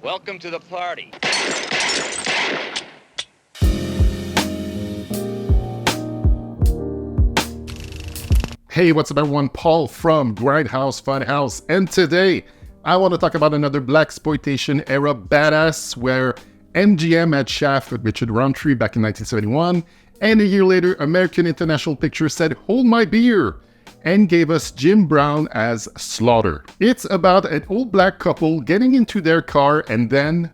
Welcome to the party. Hey, what's up everyone? Paul from Grindhouse Funhouse, and today I want to talk about another Blaxploitation era badass where MGM had Shaft with Richard Roundtree back in 1971, and a year later American International Pictures said, "Hold my beer," and gave us Jim Brown as Slaughter. It's about an old black couple getting into their car, and then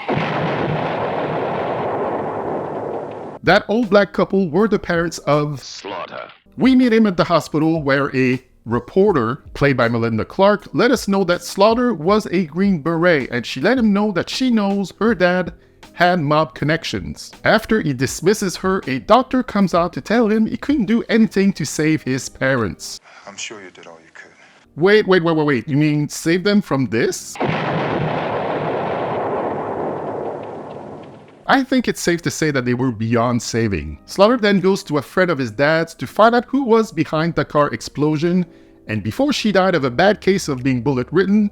that old black couple were the parents of Slaughter. We meet him at the hospital where a reporter, played by Melinda Clark, let us know that Slaughter was a Green Beret, and she let him know that she knows her dad had mob connections. After he dismisses her, a doctor comes out to tell him he couldn't do anything to save his parents. I'm sure you did all you could. Wait. You mean save them from this? I think it's safe to say that they were beyond saving. Slaughter then goes to a friend of his dad's to find out who was behind the car explosion, and before she died of a bad case of being bullet-ridden,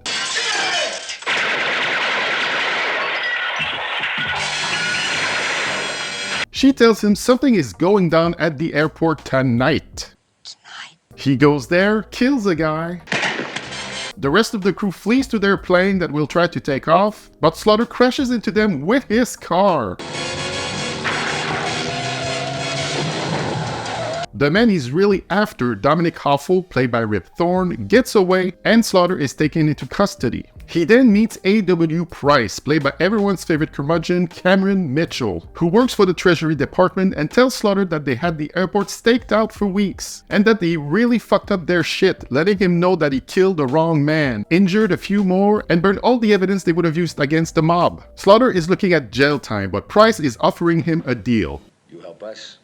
she tells him something is going down at the airport tonight. He goes there, kills a guy. The rest of the crew flees to their plane that will try to take off, but Slaughter crashes into them with his car. The man he's really after, Dominic Hoffel, played by Rip Thorne, gets away and Slaughter is taken into custody. He then meets A.W. Price, played by everyone's favorite curmudgeon, Cameron Mitchell, who works for the Treasury Department and tells Slaughter that they had the airport staked out for weeks, and that they really fucked up their shit, letting him know that he killed the wrong man, injured a few more, and burned all the evidence they would have used against the mob. Slaughter is looking at jail time, but Price is offering him a deal. You help us,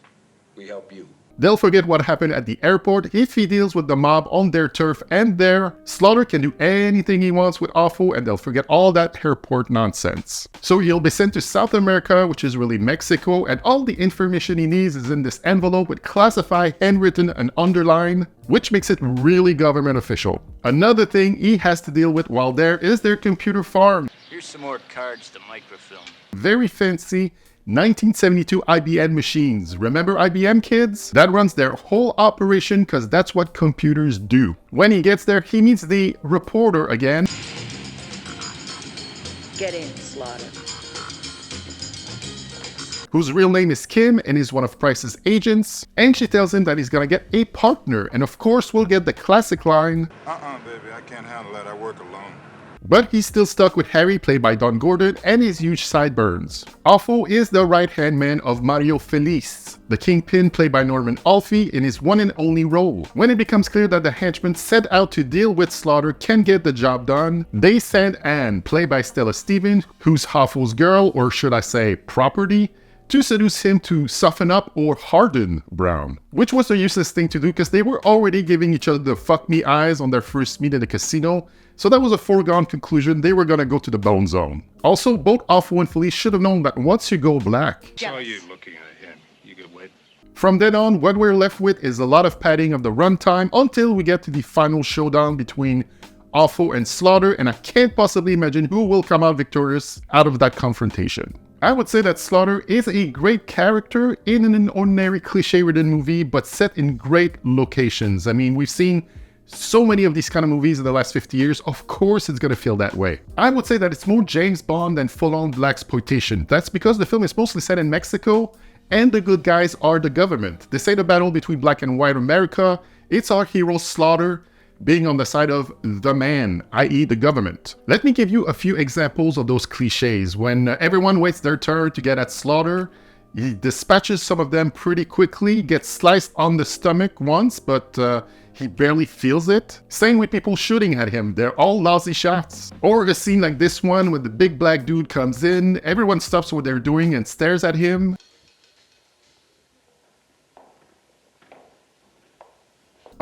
we help you. They'll forget what happened at the airport if he deals with the mob on their turf, and there, Slaughter can do anything he wants with Offo, and they'll forget all that airport nonsense. So he'll be sent to South America, which is really Mexico, and all the information he needs is in this envelope with classified, handwritten, and underlined, which makes it really government official. Another thing he has to deal with while there is their computer farm. Here's some more cards to microfilm. Very fancy 1972 IBM machines. Remember IBM, kids? That runs their whole operation because that's what computers do. When he gets there, he meets the reporter again. Get in, Slaughter. Whose real name is Kim and is one of Price's agents, and she tells him that he's gonna get a partner, and of course we'll get the classic line, Baby, I can't handle that. I work alone. but he's still stuck with Harry, played by Don Gordon, and his huge sideburns. Offo is the right-hand man of Mario Felice, the kingpin played by Norman Alfie in his one and only role. When it becomes clear that the henchmen set out to deal with Slaughter can get the job done, they send Anne, played by Stella Stevens, who's Hoffo's girl, or should I say property, to seduce him to soften up or harden Brown, which was a useless thing to do because they were already giving each other the fuck me eyes on their first meet in the casino, so that was a foregone conclusion they were gonna go to the bone zone. Also, both Offo and Felice should have known that once you go black, Saw you looking ahead. You could wait. from then on, what we're left with is a lot of padding of the runtime until we get to the final showdown between Offo and Slaughter, and I can't possibly imagine who will come out victorious out of that confrontation. I would say that Slaughter is a great character in an ordinary cliche-ridden movie, but set in great locations. I mean, we've seen so many of these kind of movies in the last 50 years, of course it's gonna feel that way. I would say that it's more James Bond than full-on Blaxploitation. That's because the film is mostly set in Mexico, and the good guys are the government. This ain't a battle between black and white America, it's our hero Slaughter being on the side of the man, i.e. the government. Let me give you a few examples of those cliches. When everyone waits their turn to get at Slaughter, he dispatches some of them pretty quickly, gets sliced on the stomach once, but he barely feels it. Same with people shooting at him, they're all lousy shots. Or a scene like this one where the big black dude comes in, everyone stops what they're doing and stares at him.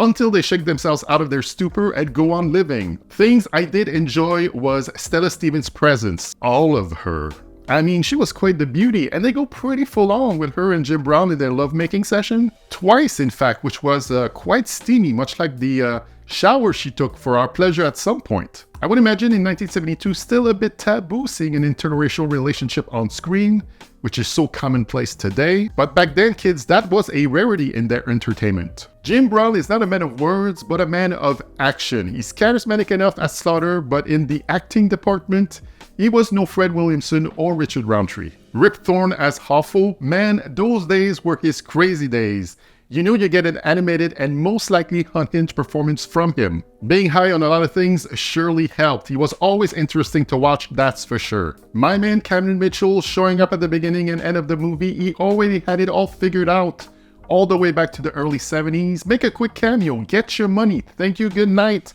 Until they shake themselves out of their stupor and go on living. Things I did enjoy was Stella Stevens' presence, all of her. I mean, she was quite the beauty, and they go pretty full on with her and Jim Brown in their lovemaking session. Twice, in fact, which was quite steamy, much like the shower she took for our pleasure at some point. I would imagine in 1972 still a bit taboo seeing an interracial relationship on screen, which is so commonplace today, but back then kids, that was a rarity in their entertainment. Jim Brown is not a man of words, but a man of action. He's charismatic enough as Slaughter, but in the acting department, he was no Fred Williamson or Richard Roundtree. Rip Thorne as Hoffo, man, those days were his crazy days. You know you get an animated and most likely unhinged performance from him. Being high on a lot of things surely helped. He was always interesting to watch, that's for sure. My man Cameron Mitchell showing up at the beginning and end of the movie, he already had it all figured out. All the way back to the early 70s. Make a quick cameo, get your money, thank you, good night.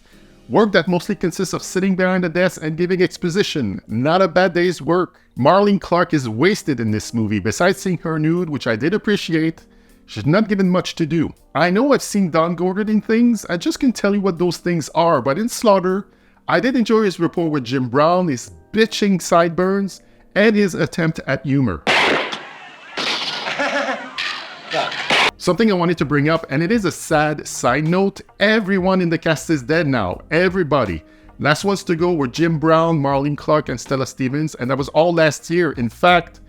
Work that mostly consists of sitting behind a desk and giving exposition. Not a bad day's work. Marlene Clark is wasted in this movie. Besides seeing her nude, which I did appreciate, she's not given much to do. I know I've seen Don Gordon in things, I just can't tell you what those things are, but in Slaughter, I did enjoy his rapport with Jim Brown, his bitching sideburns, and his attempt at humor. Something I wanted to bring up, and it is a sad side note, everyone in the cast is dead now, everybody. Last ones to go were Jim Brown, Marlene Clark, and Stella Stevens, and that was all last year. In fact,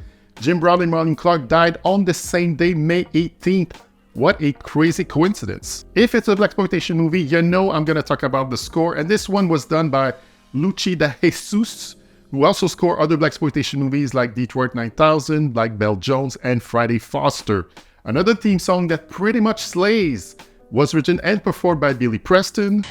Jim Brown and Marlene Clark died on the same day, May 18th. What a crazy coincidence. If it's a Blaxploitation movie, you know I'm gonna talk about the score, and this one was done by Luchi de Jesus, who also scored other Blaxploitation movies like Detroit 9000, like Belle Jones, and Friday Foster. Another theme song that pretty much slays was written and performed by Billy Preston.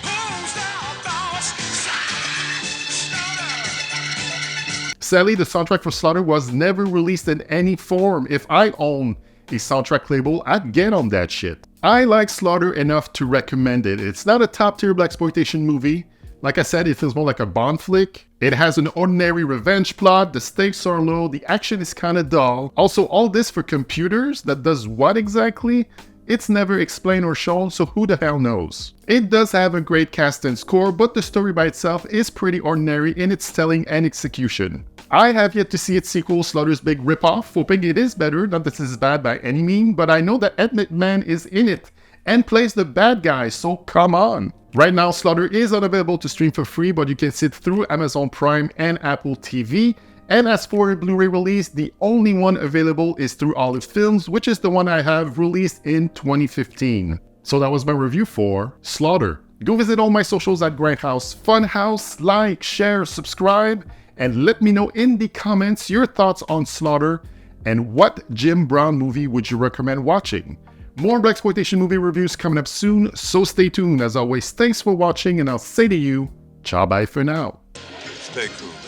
Sadly, the soundtrack for Slaughter was never released in any form. If I own a soundtrack label, I'd get on that shit. I like Slaughter enough to recommend it. It's not a top-tier Blaxploitation movie. Like I said, it feels more like a Bond flick. It has an ordinary revenge plot, the stakes are low, the action is kinda dull. Also, all this for computers that does what exactly? It's never explained or shown, so who the hell knows? It does have a great cast and score, but the story by itself is pretty ordinary in its telling and execution. I have yet to see its sequel, Slaughter's Big Ripoff, hoping it is better, not that this is bad by any means, but I know that Ed McMahon is in it and plays the bad guy, so come on. Right now, Slaughter is unavailable to stream for free, but you can see it through Amazon Prime and Apple TV. And as for a Blu-ray release, the only one available is through Olive Films, which is the one I have released in 2015. So that was my review for Slaughter. Go visit all my socials at Grindhouse Funhouse, like, share, subscribe, and let me know in the comments your thoughts on Slaughter and what Jim Brown movie would you recommend watching. More Blaxploitation movie reviews coming up soon, so stay tuned. As always, thanks for watching, and I'll say to you, ciao bye for now. Stay cool.